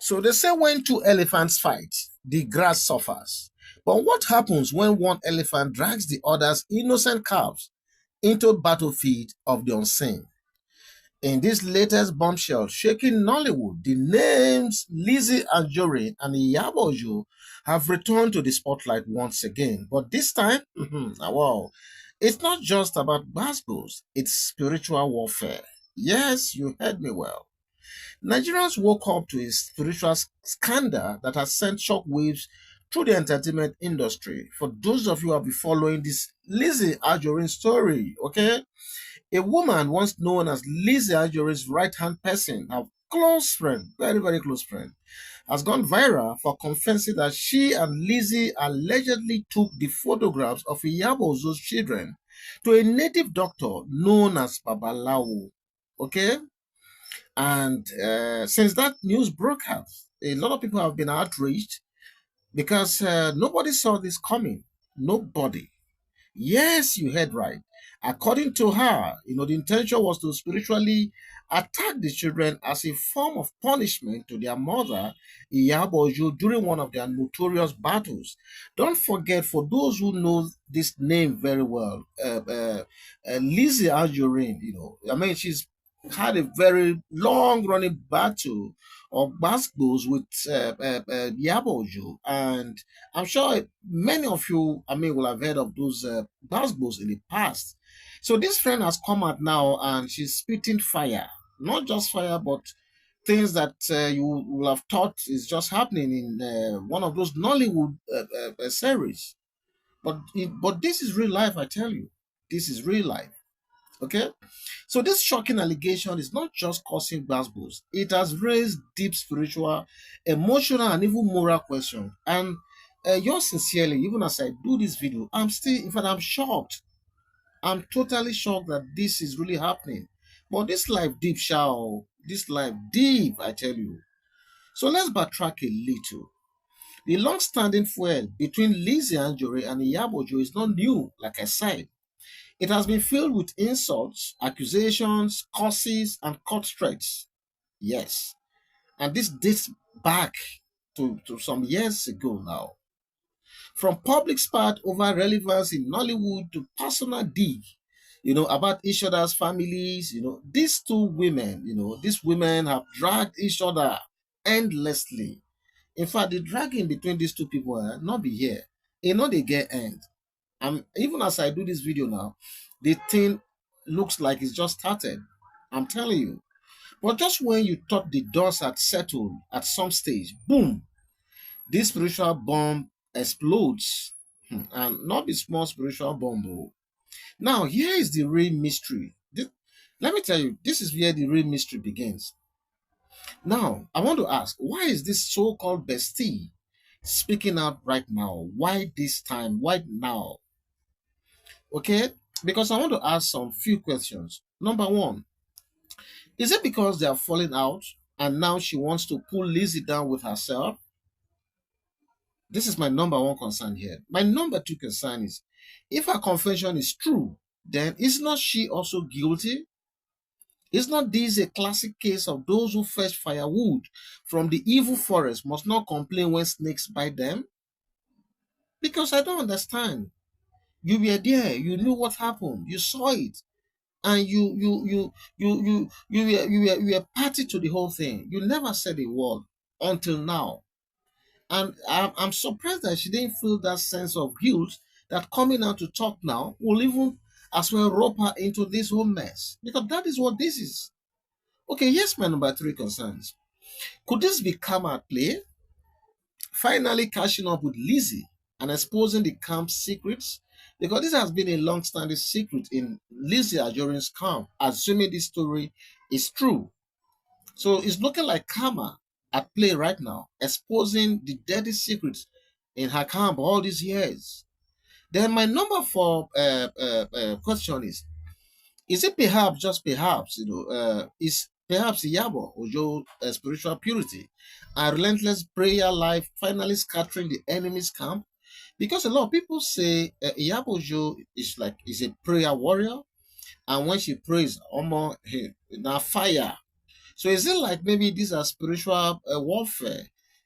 So they say when two elephants fight, the grass suffers. But what happens when one elephant drags the other's innocent calves into battlefield of the unseen? In this latest bombshell shaking Nollywood, the names Lizzy Anjorin and Iyabo Ojo have returned to the spotlight once again. But this time, wow, it's not just about basketballs, it's spiritual warfare. Yes, you heard me well. Nigerians woke up to a spiritual scandal that has sent shockwaves through the entertainment industry. For those of you who have been following this Lizzy Anjorin story, okay? A woman once known as Lizzy Anjorin's right-hand person, a close friend, very, very close friend, has gone viral for confessing that she and Lizzy allegedly took the photographs of Iyabo Ojo's children to a native doctor known as Babalawo. Okay? And since that news broke out, a lot of people have been outraged because nobody saw this coming. Nobody. Yes, you heard right. According to her, the intention was to spiritually attack the children as a form of punishment to their mother, Iyabo Ojo, during one of their notorious battles. Don't forget, for those who know this name very well, Lizzy Anjorin, she's had a very long-running battle or battles with Iyabo Ojo, and I'm sure many of you, will have heard of those basketballs in the past. So this friend has come out now and she's spitting fire. Not just fire, but things that you will have thought is just happening in one of those Nollywood series. But this is real life, I tell you. This is real life. Okay? So this shocking allegation is not just causing basketballs. It has raised deep spiritual, emotional, and even moral questions. And yours sincerely, even as I do this video, in fact, I'm shocked. I'm totally shocked that this is really happening. But this life deep, this life deep, I tell you. So let's backtrack a little. The long-standing feud between Lizzy Anjorin and Iyabo Ojo is not new, like I said. It has been filled with insults, accusations, curses, and court threats. Yes. And this dates back to some years ago now. From public spat over relevance in Nollywood to personal dig, about each other's families, these two women, these women have dragged each other endlessly. In fact, the dragging between these two people not be here. They get end. Even as I do this video now, the thing looks like it's just started. I'm telling you. But just when you thought the dust had settled at some stage, boom, this spiritual bomb explodes. And not a small spiritual bomb. Oh. Now, here is the real mystery. Let me tell you, this is where the real mystery begins. Now, I want to ask, why is this so-called bestie speaking out right now? Why this time? Why now? Okay, because I want to ask some few questions. Number one, is it because they are falling out and now she wants to pull Lizzy down with herself? This is my number one concern here. My number two concern is, if her confession is true, then is not she also guilty? Is not this a classic case of those who fetch firewood from the evil forest must not complain when snakes bite them? Because I don't understand. You were there, you knew what happened, you saw it, and you were party to the whole thing. You never said a word until now. And I'm surprised that she didn't feel that sense of guilt that coming out to talk now will even as well rope her into this whole mess. Because that is what this is. Okay, yes, my number three concerns. Could this be karma at play? Finally catching up with Lizzy and exposing the camp's secrets? Because this has been a long-standing secret in Lizzy Anjorin's camp, assuming this story is true. So it's looking like karma at play right now, exposing the dirty secrets in her camp all these years. Then my number four question is it perhaps, just perhaps, is perhaps Iyabo Ojo spiritual purity and relentless prayer life finally scattering the enemy's camp? Because a lot of people say Iyabo Ojo is a prayer warrior, and when she prays, now fire. So is it like maybe these are spiritual warfare?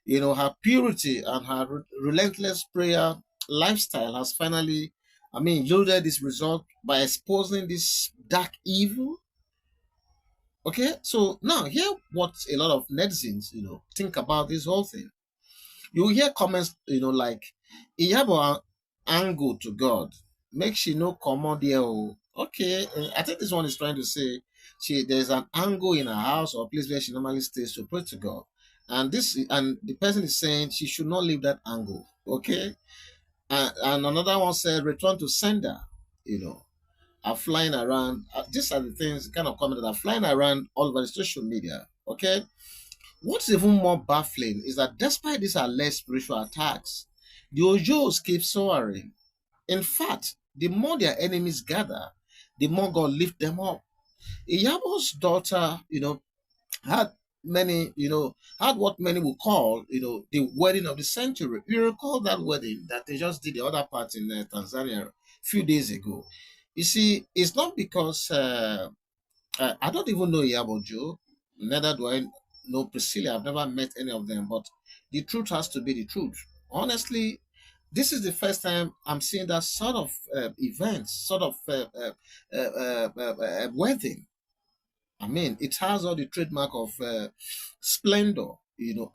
Her purity and her relentless prayer lifestyle has finally, yielded this result by exposing this dark evil. Okay, so now here what a lot of netizens, think about this whole thing. You will hear comments, like Iyabo angle to God. Make she no common there. Oh. Okay, I think this one is trying to say there's an angle in her house or place where she normally stays to pray to God. And the person is saying she should not leave that angle. Okay. And another one said return to sender, you know, are flying around. These are the things, kind of comment that are flying around all over the social media. Okay. What's even more baffling is that despite these alleged spiritual attacks, the Ojos keep soaring. In fact, the more their enemies gather, the more God lift them up. Iyabo's daughter, had had what many would call, the wedding of the century. You recall that wedding that they just did the other part in Tanzania a few days ago. You see, it's not because I don't even know Iyabo Ojo. Neither do I know Priscilla. I've never met any of them. But the truth has to be the truth. Honestly, this is the first time I'm seeing that sort of event, sort of wedding. It has all the trademark of splendor,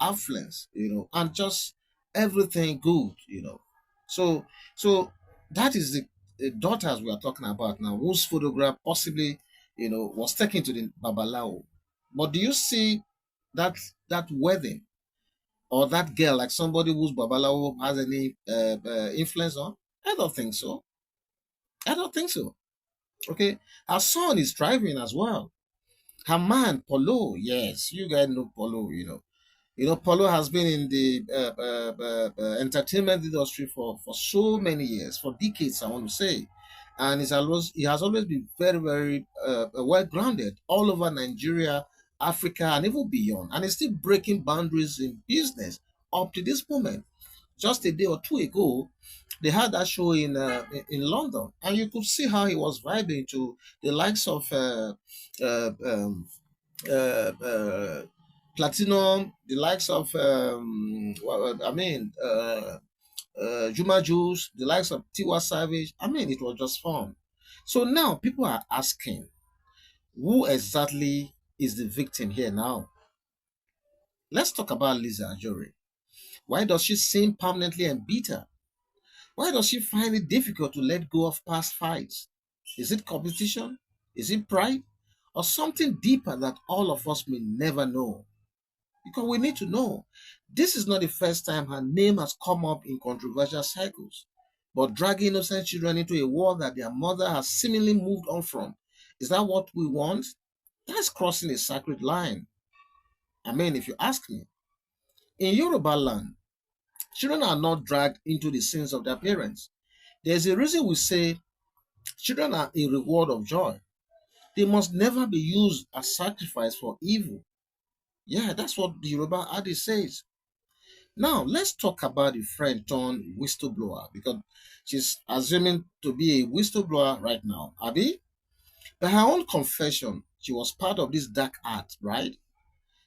affluence, and just everything good. So, so that is the daughters we are talking about now, whose photograph possibly, was taken to the Babalao. But do you see that that wedding or that girl like somebody whose Babalao has any influence on? I don't think so. I don't think so. Okay, her son is driving as well. Her man, Polo, yes, you guys know Polo, Polo has been in the entertainment industry for so many years, for decades, I want to say. And he has always been very, very well grounded all over Nigeria, Africa, and even beyond. And he's still breaking boundaries in business up to this moment. Just a day or two ago, they had that show in London, and you could see how he was vibing to the likes of uh, um, Platinum, the likes of Juma Juice, the likes of Tiwa Savage. It was just fun. So now people are asking, who exactly is the victim here now? Let's talk about Lizzy Anjorin. Why does she seem permanently embittered? Why does she find it difficult to let go of past fights? Is it competition? Is it pride? Or something deeper that all of us may never know? Because we need to know. This is not the first time her name has come up in controversial circles. But dragging innocent children into a war that their mother has seemingly moved on from, is that what we want? That's crossing a sacred line. If you ask me. In Yoruba land, children are not dragged into the sins of their parents. There's a reason we say children are a reward of joy. They must never be used as sacrifice for evil. Yeah, that's what the Yoruba adage says. Now, let's talk about the friend turned whistleblower because she's assuming to be a whistleblower right now. Abby, by her own confession, she was part of this dark art, right?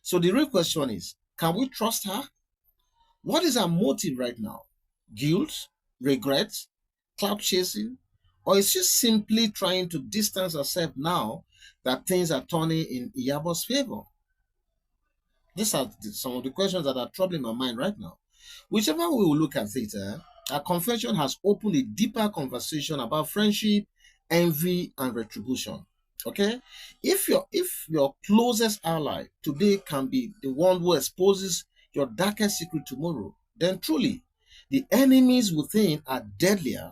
So the real question is, can we trust her? What is her motive right now? Guilt, regret, clout chasing, or is she simply trying to distance herself now that things are turning in Iyabo's favor? These are some of the questions that are troubling my mind right now. Whichever way we look at it, our confession has opened a deeper conversation about friendship, envy, and retribution. Okay, if your closest ally today can be the one who exposes your darkest secret tomorrow, then truly the enemies within are deadlier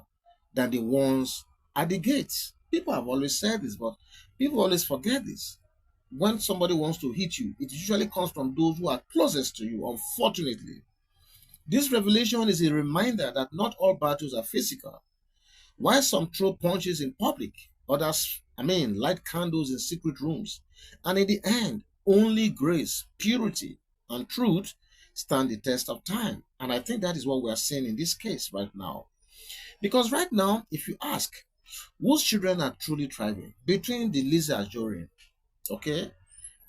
than the ones at the gates. People have always said this, but people always forget this. When somebody wants to hit you, it usually comes from those who are closest to you, unfortunately. This revelation is a reminder that not all battles are physical. While some throw punches in public, others, light candles in secret rooms. And in the end, only grace, purity, and truth stand the test of time. And I think that is what we are seeing in this case right now. Because right now, if you ask, whose children are truly thriving? Between the Lizzy Anjorin, okay,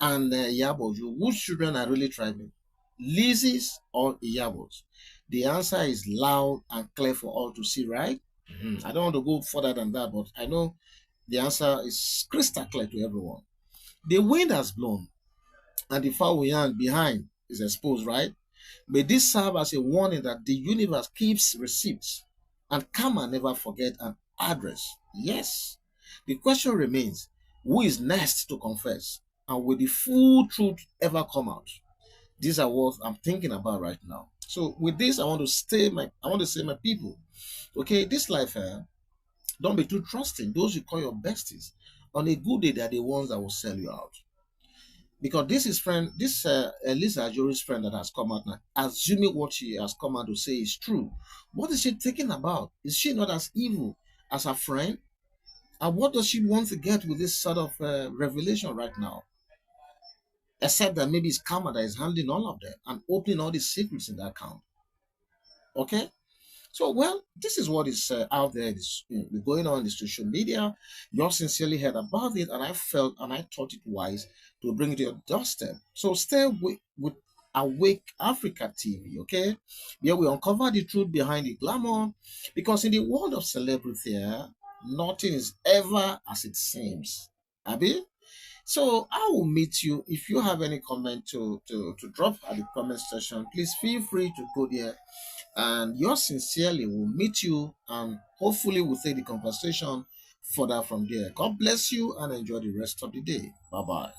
and Iyabo Ojo, whose children are really thriving? Lizzy's or Iyabo's? The answer is loud and clear for all to see, right? I don't want to go further than that, but I know the answer is crystal clear to everyone. The wind has blown and the foul yarn behind is exposed, right? May this serve as a warning that the universe keeps receipts and karma never forget an address. Yes. The question remains, who is next to confess? And will the full truth ever come out? These are what I'm thinking about right now. So with this, I want to say my people, okay, this life, don't be too trusting. Those you call your besties, on a good day, they're the ones that will sell you out. Because this Lizzy Anjorin's friend that has come out now, assuming what she has come out to say is true, what is she thinking about? Is she not as evil as her friend? And what does she want to get with this sort of revelation right now? Except that maybe it's karma that is handling all of them and opening all the secrets in that account. Okay? So, well, this is what is out there. This going on in the social media. You all sincerely heard about it, and I felt and I thought it wise to bring it to your doorstep. So, stay with Awake Africa TV, okay? Here we uncover the truth behind the glamour, because in the world of celebrity, nothing is ever as it seems. Abi? So I will meet you. If you have any comment to drop at the comment section, please feel free to go there, and yours sincerely will meet you, and hopefully we'll take the conversation further from there. God bless you and enjoy the rest of the day. Bye bye.